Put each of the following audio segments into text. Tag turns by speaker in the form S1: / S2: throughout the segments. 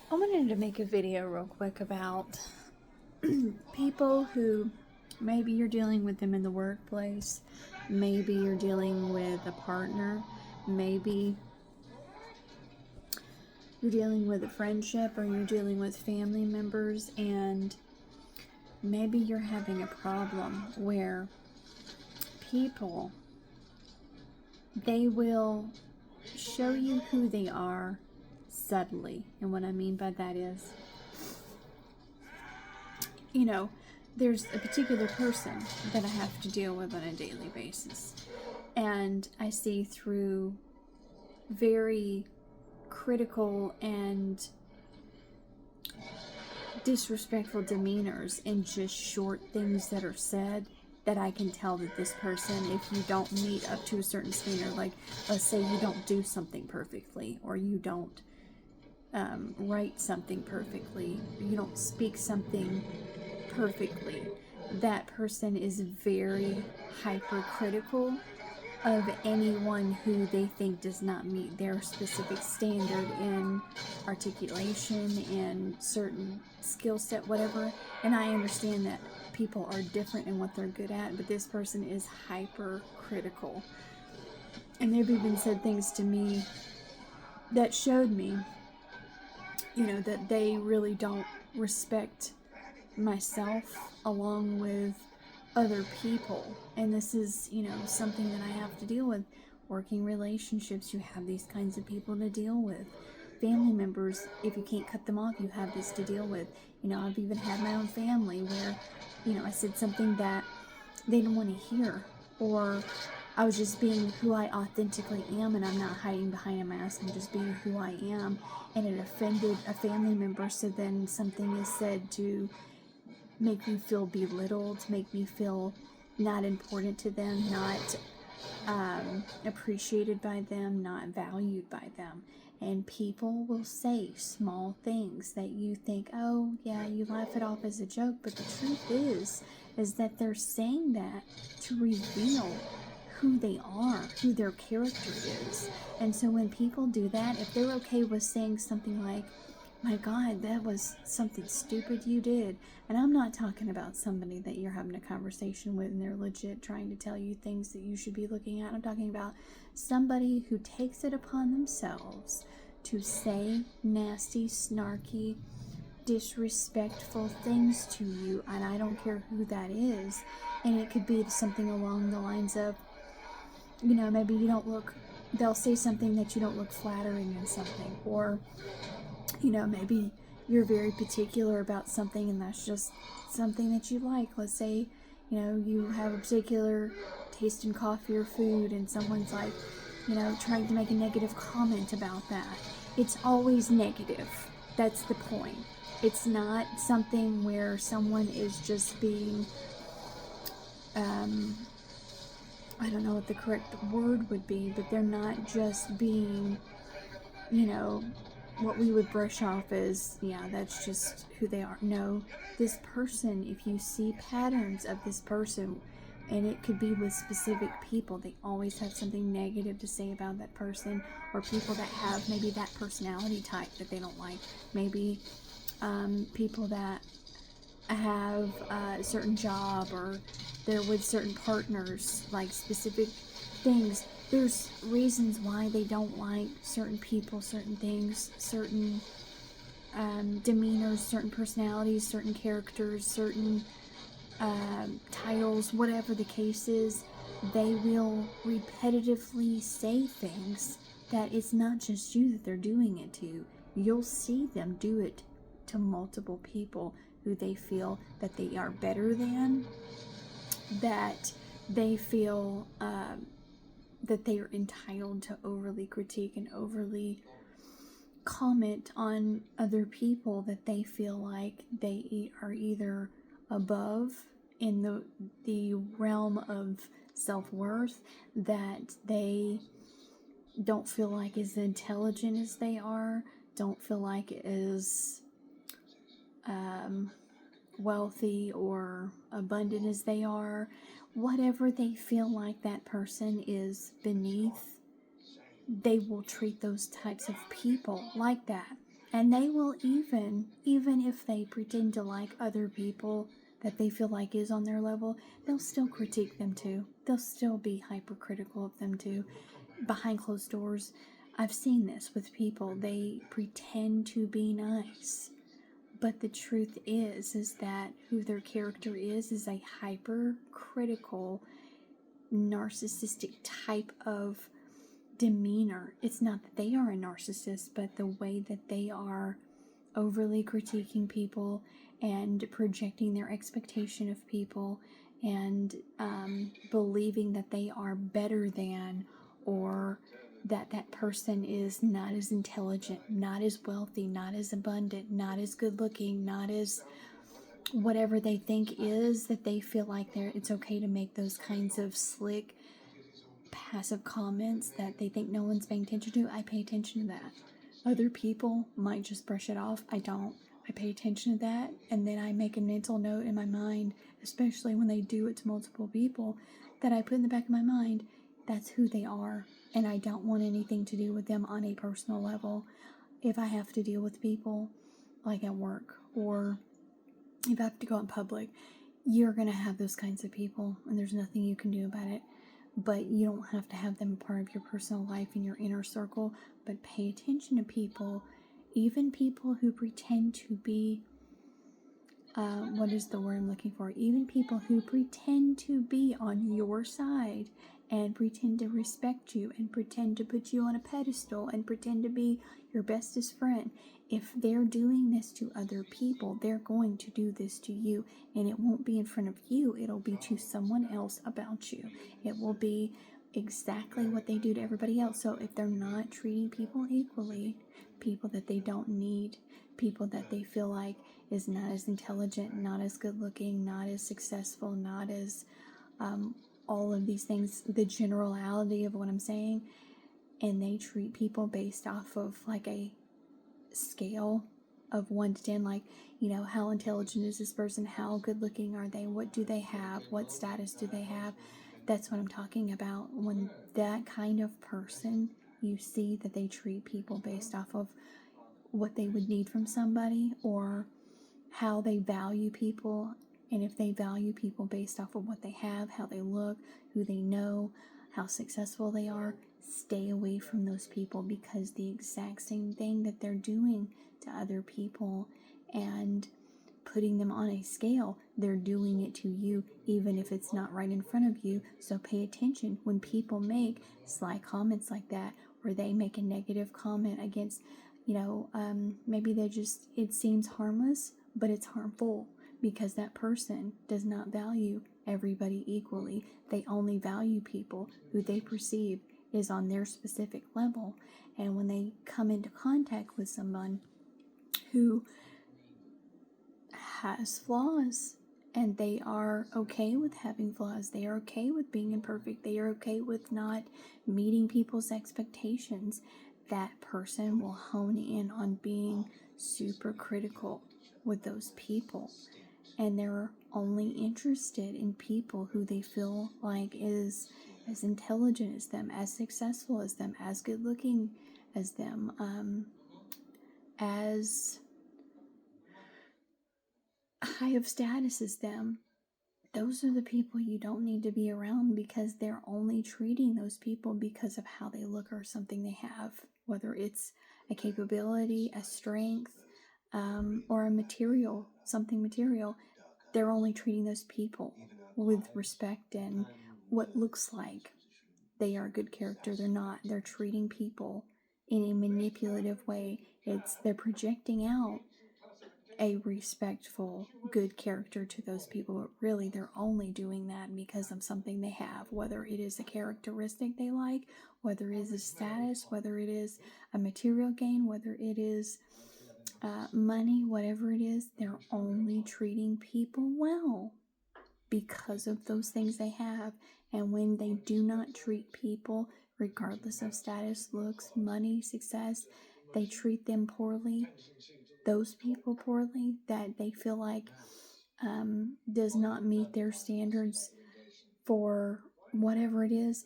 S1: I wanted to make a video real quick about people who maybe you're dealing with them in the workplace, maybe you're dealing with a partner, maybe you're dealing with a friendship, or you're dealing with family members, and maybe you're having a problem where people, they will show you who they are subtly. And what I mean by that is, there's a particular person that I have to deal with on a daily basis. And I see through very critical and disrespectful demeanors and just short things that are said, that I can tell that this person, if you don't meet up to a certain standard, like let's say you don't do something perfectly, or you don't write something perfectly, you don't speak something perfectly, that person is very hypercritical of anyone who they think does not meet their specific standard in articulation and certain skill set, whatever. And I understand that people are different in what they're good at, but this person is hypercritical. And they've even said things to me that showed me, that they really don't respect myself along with other people. And this is, something that I have to deal with. Working relationships, you have these kinds of people to deal with. Family members, if you can't cut them off, you have this to deal with. I've even had my own family where, I said something that they didn't want to hear, or I was just being who I authentically am, and I'm not hiding behind a mask. I'm just being who I am, and it offended a family member. So then something is said to make me feel belittled, make me feel not important to them, not appreciated by them, not valued by them. And people will say small things that you think, oh yeah, you laugh it off as a joke, but the truth is that they're saying that to reveal who they are, who their character is. And so when people do that, if they're okay with saying something like, my God, that was something stupid you did. And I'm not talking about somebody that you're having a conversation with and they're legit trying to tell you things that you should be looking at. I'm talking about somebody who takes it upon themselves to say nasty, snarky, disrespectful things to you. And I don't care who that is. And it could be something along the lines of, maybe you don't look, they'll say something that you don't look flattering in something. Or maybe you're very particular about something and that's just something that you like. Let's say, you have a particular taste in coffee or food and someone's like, trying to make a negative comment about that. It's always negative. That's the point. It's not something where someone is just being, I don't know what the correct word would be, but they're not just being, what we would brush off as, yeah, that's just who they are. No, this person, if you see patterns of this person, and it could be with specific people, they always have something negative to say about that person, or people that have maybe that personality type that they don't like. Maybe people that have a certain job, or they're with certain partners, like specific things. There's reasons why they don't like certain people, certain things, certain demeanors, certain personalities, certain characters, certain titles, whatever the case is. They will repetitively say things that it's not just you that they're doing it to. You'll see them do it to multiple people who they feel that they are better than, that they feel that they are entitled to overly critique and overly comment on other people, that they feel like they are either above in the realm of self-worth, that they don't feel like as intelligent as they are, don't feel like as wealthy or abundant as they are. Whatever they feel like that person is beneath, they will treat those types of people like that. And they will even if they pretend to like other people that they feel like is on their level, they'll still critique them too. They'll still be hypercritical of them too. Behind closed doors, I've seen this with people. They pretend to be nice. But the truth is that who their character is a hypercritical, narcissistic type of demeanor. It's not that they are a narcissist, but the way that they are overly critiquing people and projecting their expectation of people and believing that they are better than, or that that person is not as intelligent, not as wealthy, not as abundant, not as good looking, not as whatever they think is, that they feel like it's okay to make those kinds of slick passive comments that they think no one's paying attention to. I pay attention to that. Other people might just brush it off. I don't. I pay attention to that, and then I make a mental note in my mind, especially when they do it to multiple people, that I put in the back of my mind, that's who they are, and I don't want anything to do with them on a personal level. If I have to deal with people, like at work, or if I have to go in public, you're going to have those kinds of people, and there's nothing you can do about it. But you don't have to have them part of your personal life in your inner circle. But pay attention to people, even people who pretend to be, what is the word I'm looking for? Even people who pretend to be on your side and pretend to respect you and pretend to put you on a pedestal and pretend to be your bestest friend. If they're doing this to other people, they're going to do this to you, and it won't be in front of you. It'll be to someone else about you. It will be exactly what they do to everybody else. So if they're not treating people equally, people that they don't need, people that they feel like is not as intelligent, not as good looking, not as successful, not as all of these things, the generality of what I'm saying, and they treat people based off of like a scale of 1 to 10, like, how intelligent is this person, how good looking are they, what do they have, what status do they have. That's what I'm talking about. When that kind of person, you see that they treat people based off of what they would need from somebody, or how they value people. And if they value people based off of what they have, how they look, who they know, how successful they are, stay away from those people, because the exact same thing that they're doing to other people and putting them on a scale, they're doing it to you, even if it's not right in front of you. So pay attention when people make sly comments like that, or they make a negative comment against, maybe it seems harmless, but it's harmful, because that person does not value everybody equally. They only value people who they perceive is on their specific level. And when they come into contact with someone who has flaws, and they are okay with having flaws, they are okay with being imperfect, they are okay with not meeting people's expectations, that person will hone in on being super critical with those people. And they're only interested in people who they feel like is as intelligent as them, as successful as them, as good looking as them, as high of status as them. Those are the people you don't need to be around, because they're only treating those people because of how they look or something they have, whether it's a capability, a strength, or something material. They're only treating those people with respect and what looks like they are a good character. They're not. They're treating people in a manipulative way. They're projecting out a respectful, good character to those people, but really they're only doing that because of something they have, whether it is a characteristic they like, whether it is a status, whether it is a material gain, whether it is money, whatever it is. They're only treating people well because of those things they have. And when they do not treat people, regardless of status, looks, money, success, they treat them poorly, those people poorly, that they feel like does not meet their standards for whatever it is,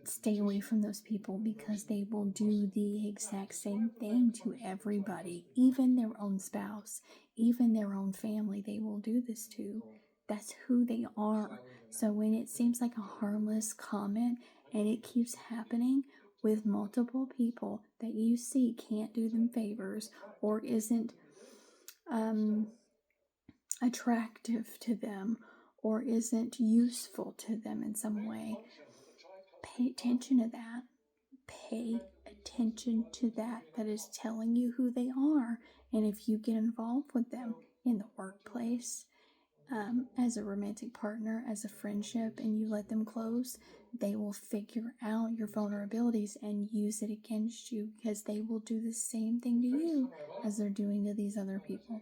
S1: Stay away from those people because they will do the exact same thing to everybody, even their own spouse, even their own family. They will do this to. That's who they are. So when it seems like a harmless comment and it keeps happening with multiple people that you see can't do them favors or isn't attractive to them or isn't useful to them in some way, pay attention to that. Pay attention to that. That is telling you who they are. And if you get involved with them in the workplace, as a romantic partner, as a friendship, and you let them close, they will figure out your vulnerabilities and use it against you because they will do the same thing to you as they're doing to these other people.